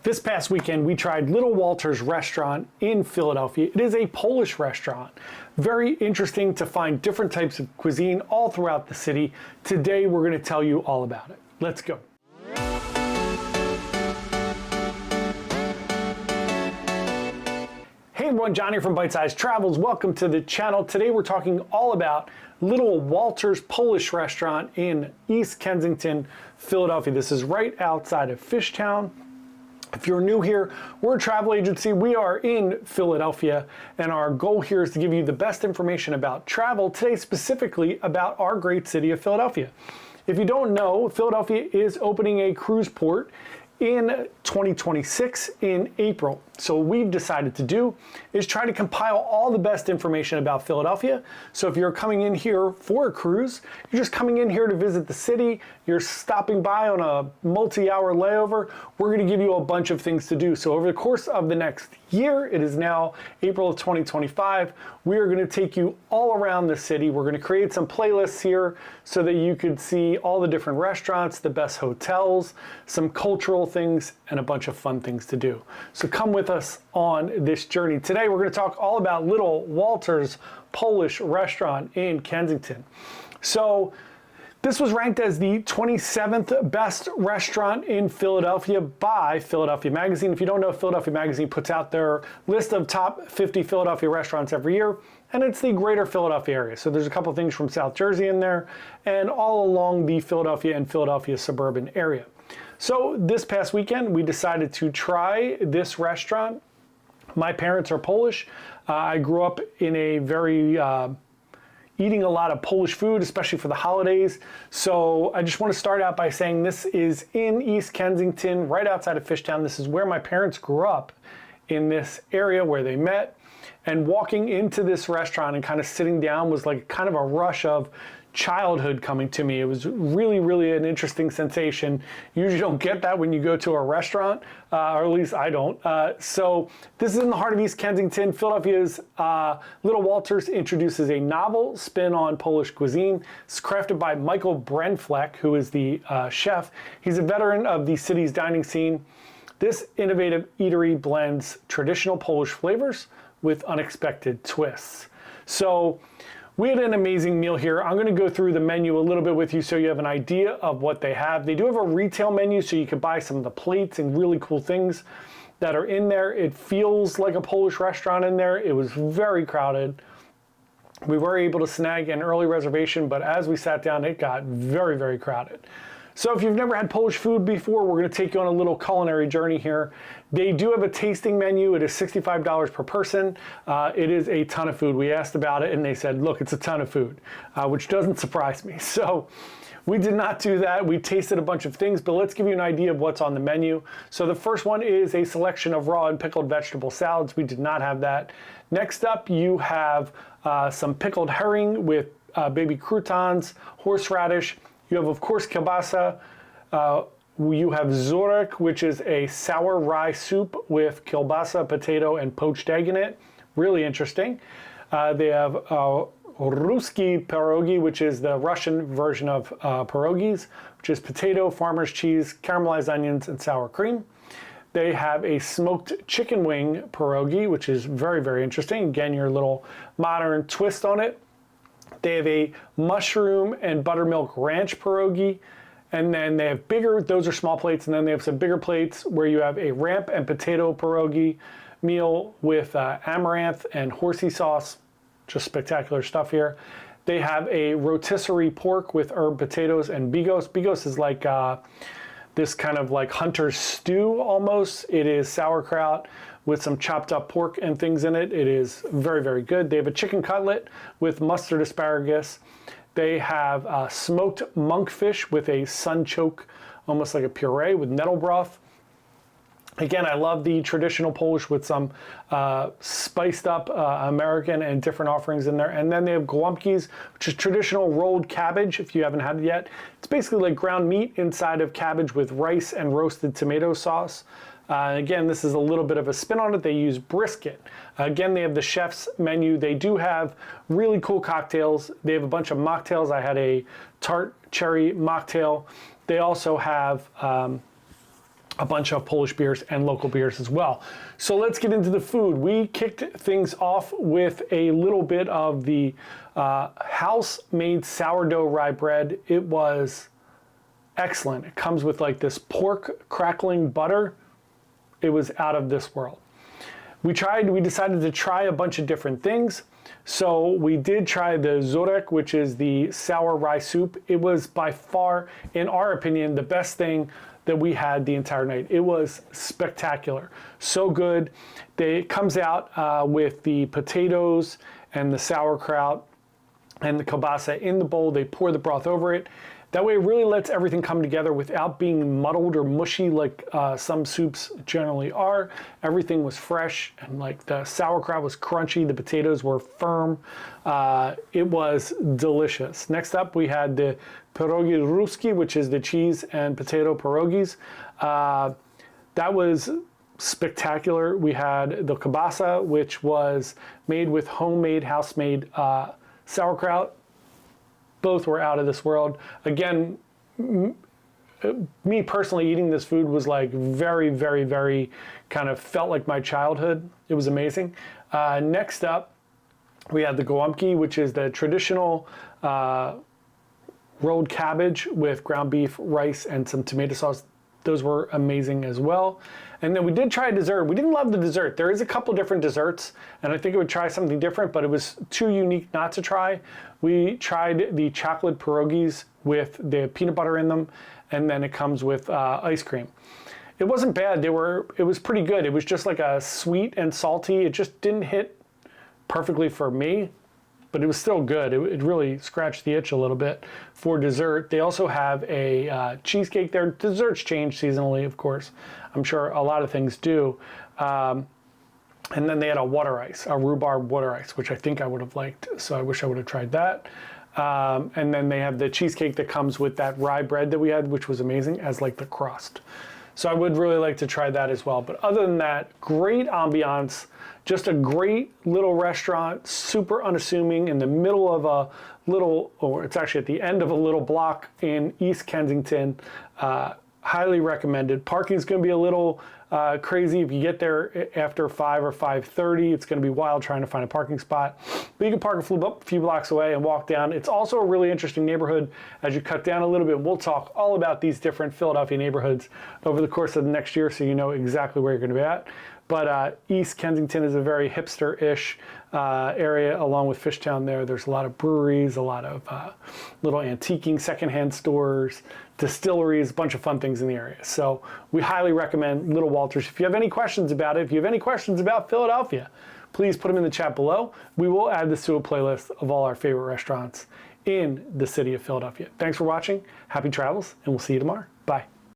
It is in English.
This past weekend, we tried Little Walter's restaurant in Philadelphia. It is a Polish restaurant. Very interesting to find different types of cuisine all throughout the city. Today, we're going to tell you all about it. Let's go. Hey everyone, John here from Bite Size Travels. Welcome to the channel. Today we're talking all about Little Walter's Polish restaurant in East Kensington, Philadelphia. This is right outside of Fishtown. If you're new here, we're a travel agency. We are in Philadelphia, and our goal here is to give you the best information about travel, today specifically about our great city of Philadelphia. If you don't know, Philadelphia is opening a cruise port in 2026 in April. So what we've decided to do is try to compile all the best information about Philadelphia. So if you're coming in here for a cruise, you're just coming in here to visit the city, you're stopping by on a multi-hour layover, we're going to give you a bunch of things to do. So over the course of the next year, it is now April of 2025, we are going to take you all around the city. We're going to create some playlists here so that you could see all the different restaurants, the best hotels, some cultural things, and a bunch of fun things to do. So come with us on this journey. Today we're going to talk all about Little Walter's Polish restaurant in Kensington. So this was ranked as the 27th best restaurant in Philadelphia by Philadelphia Magazine. If you don't know, Philadelphia Magazine puts out their list of top 50 Philadelphia restaurants every year, and it's the greater Philadelphia area. So there's a couple things from South Jersey in there and all along the Philadelphia and Philadelphia suburban area. So this past weekend, we decided to try this restaurant. My parents are Polish. I grew up in a very eating a lot of Polish food, especially for the holidays. So I just want to start out by saying this is in East Kensington, right outside of Fishtown. This is where my parents grew up, in this area where they met. And walking into this restaurant and kind of sitting down was like kind of a rush of childhood coming to me. It was really, really an interesting sensation. You usually don't get that when you go to a restaurant, or at least I don't. So this is in the heart of East Kensington. Philadelphia's Little Walter's introduces a novel spin on Polish cuisine. It's crafted by Michael Brenfleck, who is the chef. He's a veteran of the city's dining scene. This innovative eatery blends traditional Polish flavors with unexpected twists. So we had an amazing meal here. I'm going to go through the menu a little bit with you so you have an idea of what they have. They do have a retail menu, so you can buy some of the plates and really cool things that are in there. It feels like a Polish restaurant in there. It was very crowded. We were able to snag an early reservation, but as we sat down, it got very, very crowded. So if you've never had Polish food before, we're going to take you on a little culinary journey here. They do have a tasting menu. It is $65 per person. It is a ton of food. We asked about it and they said, look, it's a ton of food, which doesn't surprise me. So we did not do that. We tasted a bunch of things, but let's give you an idea of what's on the menu. So the first one is a selection of raw and pickled vegetable salads. We did not have that. Next up, you have some pickled herring with baby croutons, horseradish. You have, of course, Kielbasa. You have zorek, which is a sour rye soup with kielbasa, potato, and poached egg in it. Really interesting. They have ruski pierogi, which is the Russian version of pierogis, which is potato, farmer's cheese, caramelized onions, and sour cream. They have a smoked chicken wing pierogi, which is very, very interesting. Again, your little modern twist on it. They have a mushroom and buttermilk ranch pierogi, and then they have bigger, those are small plates, and then they have some bigger plates where you have a ramp and potato pierogi meal with amaranth and horsey sauce. Just spectacular stuff here. They have a rotisserie pork with herb potatoes and bigos. Bigos is like this kind of like hunter's stew almost. It is sauerkraut with some chopped up pork and things in it. It is very, very good. They have a chicken cutlet with mustard asparagus. They have smoked monkfish with a sunchoke, almost like a puree with nettle broth. Again, I love the traditional Polish with some spiced up American and different offerings in there. And then they have gołąbki, which is traditional rolled cabbage, if you haven't had it yet. It's basically like ground meat inside of cabbage with rice and roasted tomato sauce. Again, this is a little bit of a spin on it. They use brisket. Again, they have the chef's menu. They do have really cool cocktails. They have a bunch of mocktails. I had a tart cherry mocktail. They also have a bunch of Polish beers and local beers as well. So let's get into the food. We kicked things off with a little bit of the house-made sourdough rye bread. It was excellent. It comes with like this pork crackling butter. It was out of this world. We decided to try a bunch of different things. So we did try the zorek, which is the sour rye soup. It was by far, in our opinion, the best thing that we had the entire night. It was spectacular. So good. It comes out with the potatoes and the sauerkraut and the kielbasa in the bowl. They pour the broth over it. That way it really lets everything come together without being muddled or mushy like some soups generally are. Everything was fresh, and like the sauerkraut was crunchy, the potatoes were firm. It was delicious. Next up we had the pierogi ruski, which is the cheese and potato pierogis. That was spectacular. We had the kielbasa, which was made with homemade, house-made sauerkraut. Both were out of this world. Again, me personally eating this food was like very, very, very kind of felt like my childhood. It was amazing. Next up, we had the gołąbki, which is the traditional rolled cabbage with ground beef, rice, and some tomato sauce. Those were amazing as well. And then we did try a dessert. We didn't love the dessert. There is a couple different desserts, and I think it would try something different, but it was too unique not to try. We tried the chocolate pierogis with the peanut butter in them, and then it comes with ice cream. It wasn't bad. It was pretty good. It was just like a sweet and salty. It just didn't hit perfectly for me, but it was still good. It really scratched the itch a little bit. For dessert, they also have a cheesecake there. Desserts change seasonally, of course. I'm sure a lot of things do. And then they had a water ice, a rhubarb water ice, which I think I would have liked. So I wish I would have tried that. And then they have the cheesecake that comes with that rye bread that we had, which was amazing, as like the crust. So I would really like to try that as well. But other than that, great ambiance, just a great little restaurant, super unassuming in the middle of a little, or it's actually at the end of a little block in East Kensington. Highly recommended. Parking is going to be a little crazy if you get there after 5 or 5:30. It's going to be wild trying to find a parking spot. But you can park a few blocks away and walk down. It's also a really interesting neighborhood as you cut down a little bit. We'll talk all about these different Philadelphia neighborhoods over the course of the next year so you know exactly where you're going to be at. But East Kensington is a very hipster-ish area along with Fishtown there. There's a lot of breweries, a lot of little antiquing secondhand stores, distilleries, a bunch of fun things in the area. So we highly recommend Little Walters. If you have any questions about it, if you have any questions about Philadelphia, please put them in the chat below. We will add this to a playlist of all our favorite restaurants in the city of Philadelphia. Thanks for watching. Happy travels, and we'll see you tomorrow. Bye.